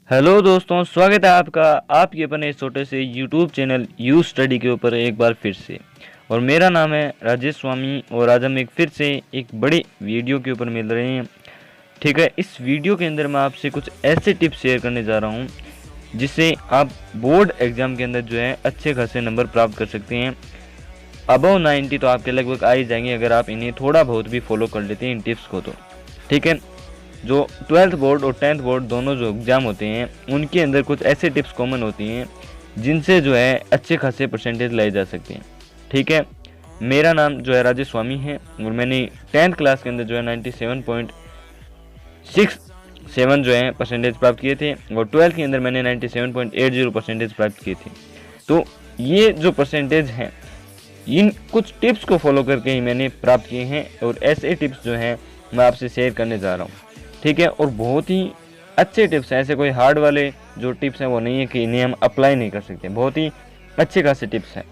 Hello दोस्तों, स्वागत है आपका आपके अपने छोटे से यूट्यूब चैनल यू स्टडी के ऊपर एक बार फिर से। और मेरा नाम है राजेश स्वामी और आज हम फिर से एक बड़ी वीडियो के ऊपर मिल रहे हैं। ठीक है, इस वीडियो के अंदर मैं आपसे कुछ ऐसे टिप्स शेयर करने जा रहा हूँ जिससे आप बोर्ड एग्जाम के अंदर जो है अच्छे खासे नंबर प्राप्त कर सकते हैं। अबव 90 तो आपके लगभग आ ही जाएंगे अगर आप इन्हें थोड़ा बहुत भी फॉलो कर लेते हैं इन टिप्स को तो। ठीक है, जो 12th बोर्ड और 10th बोर्ड दोनों जो एग्ज़ाम होते हैं उनके अंदर कुछ ऐसे टिप्स कॉमन होती हैं जिनसे जो है अच्छे खासे परसेंटेज लाए जा सकते हैं। ठीक है, मेरा नाम जो है राजेश स्वामी है और मैंने 10th क्लास के अंदर जो है 97.67 जो है परसेंटेज प्राप्त किए थे और 12th के अंदर मैंने 97.80 परसेंटेज प्राप्त किए थे। तो ये जो परसेंटेज हैं इन कुछ टिप्स को फॉलो करके ही मैंने प्राप्त किए हैं और ऐसे टिप्स जो हैं मैं आपसे शेयर करने जा रहा हूँ। ठीक है, और बहुत ही अच्छे टिप्स हैं, ऐसे कोई हार्ड वाले जो टिप्स हैं वो नहीं है कि इन्हें हम अप्लाई नहीं कर सकते। बहुत ही अच्छे खासे टिप्स हैं,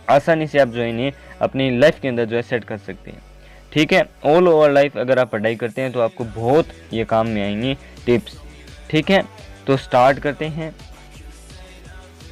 आसानी से आप जो है इन्हें अपनी लाइफ के अंदर जो है सेट कर सकते हैं। ठीक है, ऑल ओवर लाइफ अगर आप पढ़ाई करते हैं तो आपको बहुत ये काम में आएंगे टिप्स। ठीक है, तो स्टार्ट करते हैं।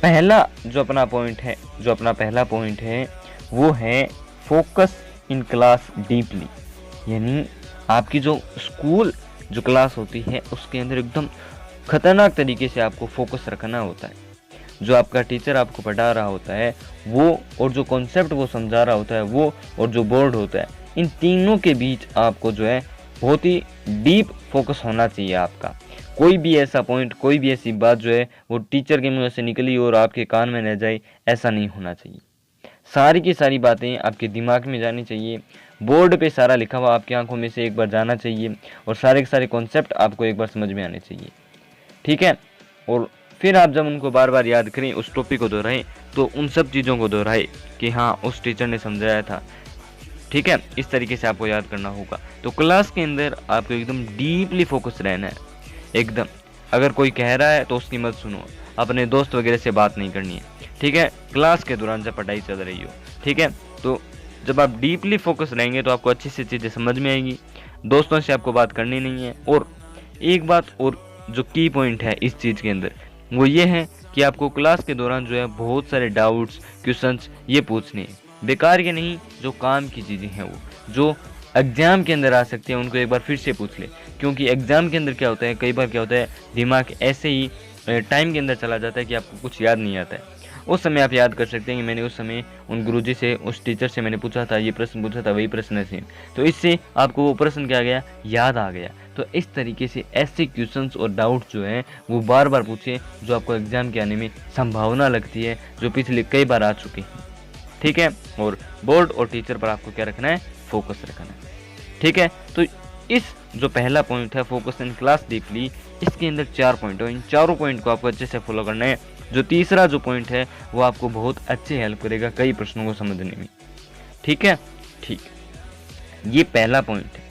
पहला जो अपना पहला पॉइंट है वो है फोकस इन क्लास डीपली। यानी आपकी जो स्कूल जो क्लास होती है उसके अंदर एकदम खतरनाक तरीके से आपको फोकस रखना होता है। जो आपका टीचर आपको पढ़ा रहा होता है वो और जो कॉन्सेप्ट वो समझा रहा होता है वो और जो बोर्ड होता है, इन तीनों के बीच आपको जो है बहुत ही डीप फोकस होना चाहिए आपका। कोई भी ऐसा पॉइंट, कोई भी ऐसी बात जो है वो टीचर के मुंह से निकली और आपके कान में न जाए, ऐसा नहीं होना चाहिए। सारी की सारी बातें आपके दिमाग में जानी चाहिए, बोर्ड पे सारा लिखा हुआ आपकी आंखों में से एक बार जाना चाहिए और सारे के सारे कॉन्सेप्ट आपको एक बार समझ में आने चाहिए। ठीक है, और फिर आप जब उनको बार बार याद करें, उस टॉपिक को दोहराएं, तो उन सब चीज़ों को दोहराएं कि हाँ उस टीचर ने समझाया था। ठीक है, इस तरीके से आपको याद करना होगा। तो क्लास के अंदर आपको एकदम डीपली फोकस रहना है एकदम। अगर कोई कह रहा है तो उसकी मत सुनो, अपने दोस्त वगैरह से बात नहीं करनी है। ठीक है, क्लास के दौरान जब पढ़ाई चल रही हो। ठीक है, तो जब आप डीपली फोकस रहेंगे तो आपको अच्छी से चीज़ें समझ में आएंगी, दोस्तों से आपको बात करनी नहीं है। और एक बात और जो की पॉइंट है इस चीज़ के अंदर वो ये है कि आपको क्लास के दौरान जो है बहुत सारे डाउट्स, क्वेश्चंस ये पूछने हैं, बेकार के नहीं, जो काम की चीज़ें हैं वो जो एग्ज़ाम के अंदर आ सकते हैं उनको एक बार फिर से पूछ ले। क्योंकि एग्ज़ाम के अंदर क्या होता है, कई बार क्या होता है दिमाग ऐसे ही टाइम के अंदर चला जाता है कि आपको कुछ याद नहीं आता है। उस समय आप याद कर सकते हैं कि मैंने उस समय उन गुरुजी से, उस टीचर से मैंने पूछा था, ये प्रश्न पूछा था, वही प्रश्न है सेम। तो इससे आपको वो प्रश्न क्या गया, याद आ गया। तो इस तरीके से ऐसे क्वेश्चंस और डाउट जो हैं वो बार बार पूछे जो आपको एग्जाम के आने में संभावना लगती है, जो पिछले कई बार आ चुके हैं। ठीक है, और बोर्ड और टीचर पर आपको क्या रखना है, फोकस रखना है। ठीक है, तो इस जो पहला पॉइंट है फोकस इन क्लास डीपली, इसके अंदर 4 पॉइंट है। इन चारों पॉइंट को आपको अच्छे से फॉलो करना है। जो तीसरा जो पॉइंट है वो आपको बहुत अच्छे हेल्प करेगा कई प्रश्नों को समझने में। ठीक है, ठीक, ये पहला पॉइंट है।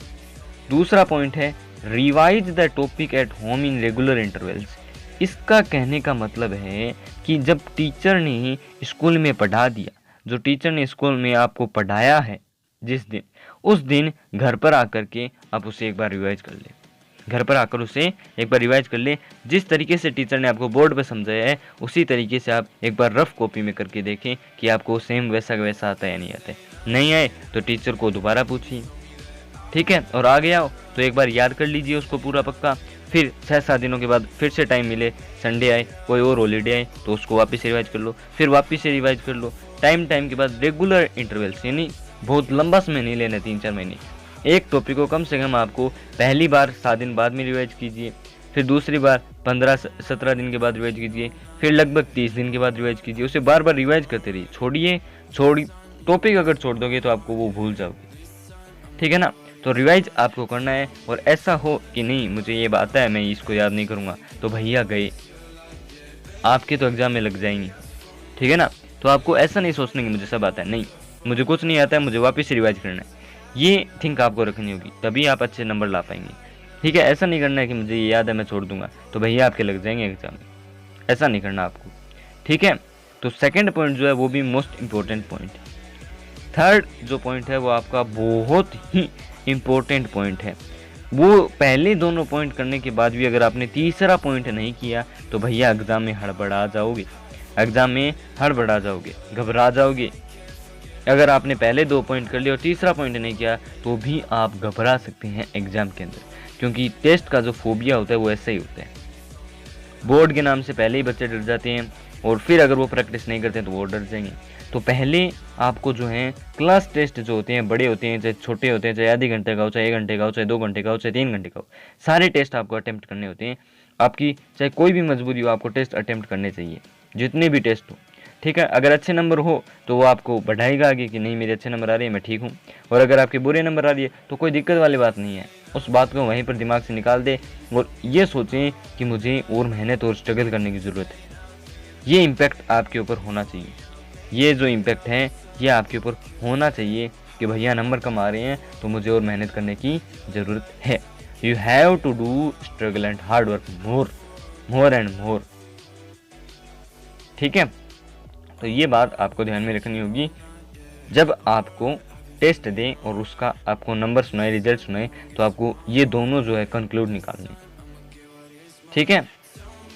दूसरा पॉइंट है revise the topic at home in regular intervals. इसका कहने का मतलब है कि जब टीचर ने स्कूल में पढ़ा दिया, जो टीचर ने स्कूल में आपको पढ़ाया है जिस दिन, उस दिन घर पर आकर के आप उसे एक बार रिवाइज कर ले। घर पर आकर उसे एक बार रिवाइज कर ले। जिस तरीके से टीचर ने आपको बोर्ड पर समझाया है उसी तरीके से आप एक बार रफ कॉपी में करके देखें कि आपको सेम वैसा वैसा आता है या नहीं आता है। नहीं आए तो टीचर को दोबारा पूछिए। ठीक है, और आ गया हो तो एक बार याद कर लीजिए उसको पूरा पक्का। फिर 6-7 दिनों के बाद फिर से टाइम मिले, संडे आए, कोई और हॉलीडे आए, तो उसको वापस से रिवाइज कर लो, फिर वापस से रिवाइज कर लो। टाइम के बाद रेगुलर इंटरवल्स, यानी बहुत लंबा समय नहीं लेना, 3-4 महीने। एक टॉपिक को कम से कम आपको पहली बार 7 दिन बाद में रिवाइज कीजिए, फिर दूसरी बार 15-17 दिन के बाद रिवाइज कीजिए, फिर लगभग 30 दिन के बाद रिवाइज कीजिए। उसे बार बार रिवाइज करते रहिए। टॉपिक अगर छोड़ दोगे तो आपको वो भूल जाओगे। ठीक है ना, तो रिवाइज आपको करना है। और ऐसा हो कि नहीं मुझे ये आता है, मैं इसको याद नहीं करूँगा, तो भैया गए, आपके तो एग्जाम में लग जाएंगे। ठीक है ना, तो आपको ऐसा नहीं सोचने कि मुझे सब आता है, नहीं, मुझे कुछ नहीं आता है, मुझे वापस से रिवाइज करना है। ये थिंक आपको रखनी होगी, तभी आप अच्छे नंबर ला पाएंगे। ठीक है, ऐसा नहीं करना है कि मुझे ये याद है मैं छोड़ दूंगा तो भैया आपके लग जाएंगे एग्जाम में, ऐसा नहीं करना आपको। ठीक है, तो सेकंड पॉइंट जो है वो भी मोस्ट इम्पोर्टेंट पॉइंट है। थर्ड जो पॉइंट है वो आपका बहुत ही इम्पोर्टेंट पॉइंट है, वो पहले दोनों पॉइंट करने के बाद भी अगर आपने तीसरा पॉइंट नहीं किया तो भैया एग्ज़ाम में हड़बड़ा जाओगे, एग्ज़ाम में हड़बड़ा जाओगे, घबरा जाओगे। अगर आपने पहले 2 पॉइंट कर लिए और तीसरा पॉइंट नहीं किया तो भी आप घबरा सकते हैं एग्ज़ाम के अंदर, क्योंकि टेस्ट का जो फोबिया होता है वो ऐसा ही होता है। बोर्ड के नाम से पहले ही बच्चे डर जाते हैं और फिर अगर वो प्रैक्टिस नहीं करते तो वो डर जाएंगे। तो पहले आपको जो है क्लास टेस्ट जो होते हैं, बड़े होते हैं चाहे छोटे होते हैं, चाहे आधे घंटे का हो, चाहे 1 घंटे का हो, चाहे 2 घंटे का हो, चाहे 3 घंटे का हो, सारे टेस्ट आपको अटेम्प्ट करने होते हैं। आपकी चाहे कोई भी मजबूरी हो, आपको टेस्ट अटेम्प्ट करने चाहिए, जितने भी टेस्ट हो, ठीक है। अगर अच्छे नंबर हो तो वो आपको बढ़ाएगा आगे कि नहीं मेरे अच्छे नंबर आ रहे हैं, मैं ठीक हूँ। और अगर आपके बुरे नंबर आ रही है तो कोई दिक्कत वाली बात नहीं है, उस बात को वहीं पर दिमाग से निकाल दे और ये सोचें कि मुझे और मेहनत और स्ट्रगल करने की ज़रूरत है। ये इम्पैक्ट आपके ऊपर होना चाहिए, ये जो इम्पैक्ट है ये आपके ऊपर होना चाहिए कि भैया नंबर कम आ रहे हैं तो मुझे और मेहनत करने की ज़रूरत है। You have to do struggle and hard work more and more, ठीक है। तो ये बात आपको ध्यान में रखनी होगी जब आपको टेस्ट दें और उसका आपको नंबर सुनाए, रिजल्ट सुनाए, तो आपको ये दोनों जो है कंक्लूड निकालने, ठीक है।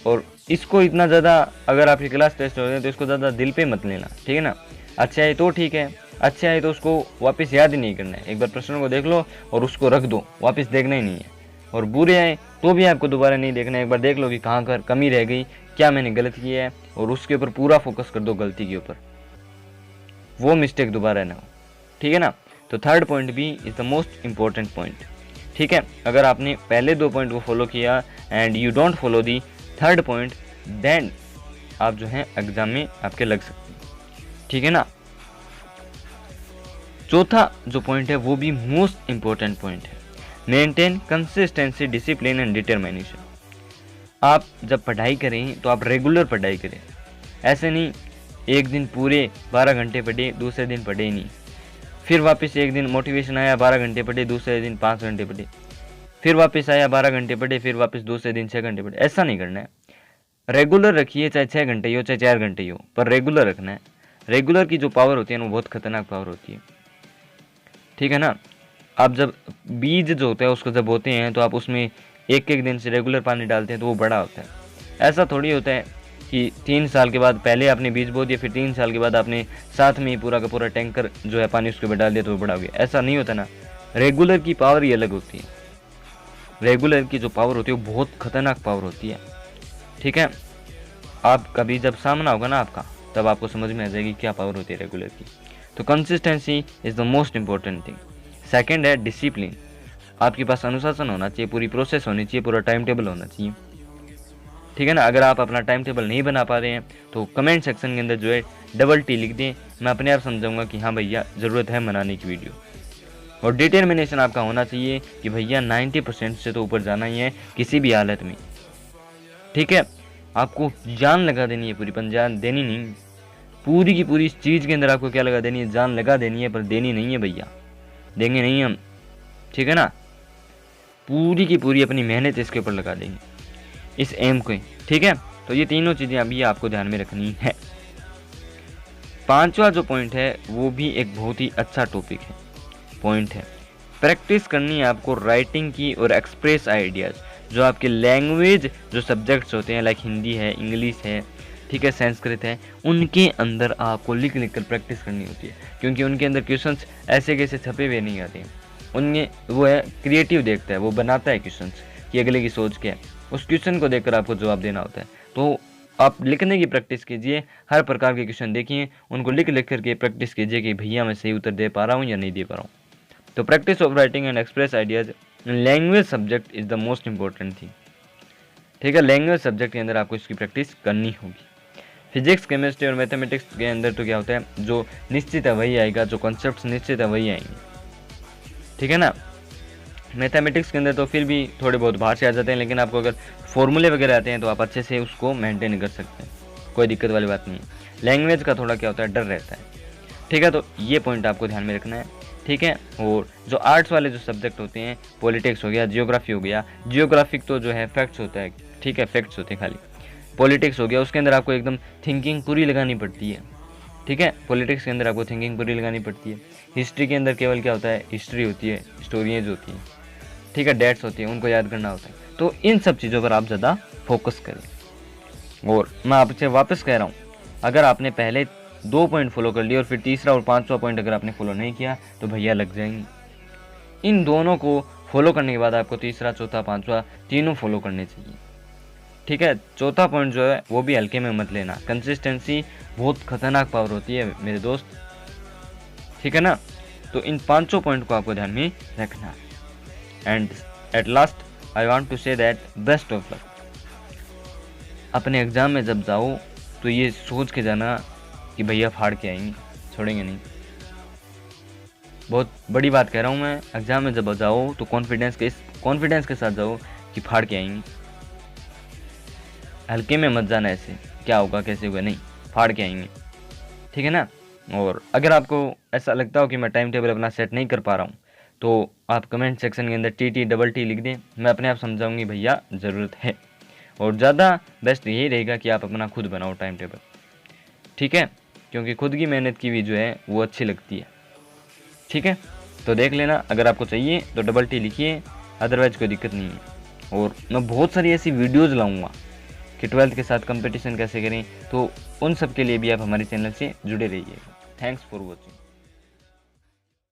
और इसको इतना ज़्यादा अगर आपकी क्लास टेस्ट हो रहे हैं तो इसको ज़्यादा दिल पे मत लेना, ठीक है ना। अच्छा है तो ठीक है, अच्छा है तो उसको वापस याद ही नहीं करना है, एक बार प्रश्नों को देख लो और उसको रख दो, वापस देखना ही नहीं है। और बुरे आए तो भी आपको दोबारा नहीं देखना है, एक बार देख लो कि कहाँ कर कमी रह गई, क्या मैंने गलत किया है, और उसके ऊपर पूरा फोकस कर दो गलती के ऊपर, वो मिस्टेक दोबारा ना हो, ठीक है ना। तो थर्ड पॉइंट भी is the most important point, ठीक है। अगर आपने पहले 2 पॉइंट को फॉलो किया and you don't follow the third point, then आप जो है एग्जाम में आपके लग सकते हैं, ठीक है ना। चौथा जो पॉइंट है वो भी मोस्ट इम्पोर्टेंट पॉइंट है, maintain consistency, discipline and determination. आप जब पढ़ाई करें तो आप रेगुलर पढ़ाई करें, ऐसे नहीं एक दिन पूरे 12 घंटे पढ़े, दूसरे दिन पढ़े ही नहीं, फिर वापस एक दिन मोटिवेशन आया 12 घंटे पढ़े, दूसरे दिन 5 घंटे पढ़े, फिर वापस आया 12 घंटे पढ़े, फिर वापस दूसरे दिन 6 घंटे पढ़े। ऐसा नहीं करना है, रेगुलर रखिए, चाहे 6 घंटे ही हो चाहे 4 घंटे ही हो, पर रेगुलर रखना है। रेगुलर की जो पावर होती है ना वो बहुत खतरनाक पावर होती है, ठीक है ना। आप जब बीज जो होता है उसको जब बोते हैं तो आप उसमें एक एक दिन से रेगुलर पानी डालते हैं तो वो बड़ा होता है। ऐसा थोड़ी होता है कि 3 साल के बाद पहले आपने बीज बो दिया, फिर 3 साल के बाद आपने साथ में ही पूरा का पूरा टैंकर जो है पानी उसके ऊपर डाल दिया तो वो बड़ा हो गया, ऐसा नहीं होता ना। रेगुलर की पावर ही अलग होती है, रेगुलर की जो पावर होती है वो बहुत खतरनाक पावर होती है, ठीक है। आप कभी जब सामना होगा ना आपका तब आपको समझ में आ जाएगी क्या पावर होती है रेगुलर की। तो consistency is the most important thing. Second है डिसिप्लिन, आपके पास अनुशासन होना चाहिए, पूरी प्रोसेस होनी चाहिए, पूरा टाइम टेबल होना चाहिए, ठीक है ना। अगर आप अपना टाइम टेबल नहीं बना पा रहे हैं तो कमेंट सेक्शन के अंदर जो है डबल टी लिख दें, मैं अपने आप समझाऊंगा कि हाँ भैया ज़रूरत है मनाने की वीडियो। और डिटर्मिनेशन आपका होना चाहिए कि भैया 90% से तो ऊपर जाना ही है किसी भी हालत में, ठीक है। आपको जान लगा देनी है पूरी, पर जान देनी नहीं, पूरी की पूरी इस चीज़ के अंदर आपको क्या लगा देनी है, जान लगा देनी है, पर देनी नहीं है भैया, देंगे नहीं हम, ठीक है ना। पूरी की पूरी अपनी मेहनत इसके ऊपर लगा देंगे, इस एम को, ठीक है। तो ये तीनों चीज़ें अभी आपको ध्यान में रखनी है। पांचवा जो पॉइंट है वो भी एक बहुत ही अच्छा टॉपिक है, पॉइंट है प्रैक्टिस करनी है आपको राइटिंग की और एक्सप्रेस आइडियाज़। जो आपके लैंग्वेज जो सब्जेक्ट्स होते हैं लाइक हिंदी है, इंग्लिश है, ठीक है, संस्कृत है, उनके अंदर आपको लिख लिख कर प्रैक्टिस करनी होती है, क्योंकि उनके अंदर क्वेश्चंस ऐसे कैसे छपे हुए नहीं आते हैं, उनमें वो है क्रिएटिव देखता है, वो बनाता है क्वेश्चंस कि अगले की सोच क्या है, उस क्वेश्चन को देखकर आपको जवाब देना होता है। तो आप लिखने की प्रैक्टिस कीजिए, हर प्रकार के क्वेश्चन देखिए, उनको लिख लिख करके प्रैक्टिस कीजिए कि भैया मैं सही उत्तर दे पा रहा हूँ या नहीं दे पा रहा हूँ। तो practice of writing and express ideas language subject is the most important thing, ठीक है। लैंग्वेज सब्जेक्ट के अंदर आपको इसकी प्रैक्टिस करनी होगी। फिजिक्स, केमिस्ट्री और मैथमेटिक्स के अंदर तो क्या होता है, जो निश्चित है वही आएगा, जो कॉन्सेप्ट्स निश्चित है वही आएंगे, ठीक है ना। मैथमेटिक्स के अंदर तो फिर भी थोड़े बहुत बाहर से आ जाते हैं, लेकिन आपको अगर फॉर्मूले वगैरह आते हैं तो आप अच्छे से उसको मेंटेन कर सकते हैं, कोई दिक्कत वाली बात नहीं है। लैंग्वेज का थोड़ा क्या होता है, डर रहता है, ठीक है। तो ये पॉइंट आपको ध्यान में रखना है, ठीक है। और जो आर्ट्स वाले जो सब्जेक्ट होते हैं, पॉलिटिक्स हो गया, जियोग्राफी हो गया, जियोग्राफिक तो जो है फैक्ट्स होता है, ठीक है, फैक्ट्स होते हैं खाली। पॉलिटिक्स हो गया, उसके अंदर आपको एकदम थिंकिंग पूरी लगानी पड़ती है, ठीक है। पॉलिटिक्स के अंदर आपको थिंकिंग पूरी लगानी पड़ती है। हिस्ट्री के अंदर केवल क्या होता है, हिस्ट्री होती है, स्टोरीज होती हैं, ठीक है, डेट्स होती है उनको याद करना होता है। तो इन सब चीज़ों पर आप ज़्यादा फोकस करें। और मैं आपसे वापस कह रहा हूँ, अगर आपने पहले 2 पॉइंट फॉलो कर लिए और फिर तीसरा और 5वां पॉइंट अगर आपने फॉलो नहीं किया तो भैया लग जाएंगे। इन दोनों को फॉलो करने के बाद आपको तीसरा, चौथा, 5वां तीनों फॉलो करने चाहिए। ठीक है, चौथा पॉइंट जो है वो भी हल्के में मत लेना। कंसिस्टेंसी बहुत खतरनाक पावर होती है मेरे दोस्त, ठीक है ना। तो इन 5 पॉइंट को आपको ध्यान में रखना है। And at last I want to say that best of luck. अपने एग्जाम में जब जाओ तो ये सोच के जाना कि भैया फाड़ के आएंगे, छोड़ेंगे नहीं। बहुत बड़ी बात कह रहा हूँ मैं, एग्जाम में जब जाओ तो कॉन्फिडेंस के साथ जाओ कि फाड़ के आएंगे। हल्के में मत जाना ऐसे क्या होगा कैसे होगा, नहीं, फाड़ के आएंगे, ठीक है ना। और अगर आपको ऐसा लगता हो कि मैं टाइम टेबल अपना सेट नहीं कर पा रहा हूँ तो आप कमेंट सेक्शन के अंदर TT लिख दें, मैं अपने आप समझाऊंगी भैया ज़रूरत है। और ज़्यादा बेस्ट यही रहेगा कि आप अपना खुद बनाओ टाइम टेबल, ठीक है, क्योंकि खुद की मेहनत की भी जो है वो अच्छी लगती है, ठीक है। तो देख लेना, अगर आपको चाहिए तो T लिखिए, अदरवाइज़ कोई दिक्कत नहीं है। और मैं बहुत सारी ऐसी वीडियोज़ लाऊंगा कि 12th के साथ कंपटीशन कैसे करें, तो उन सब के लिए भी आप हमारे चैनल से जुड़े रहिए। Thanks for watching.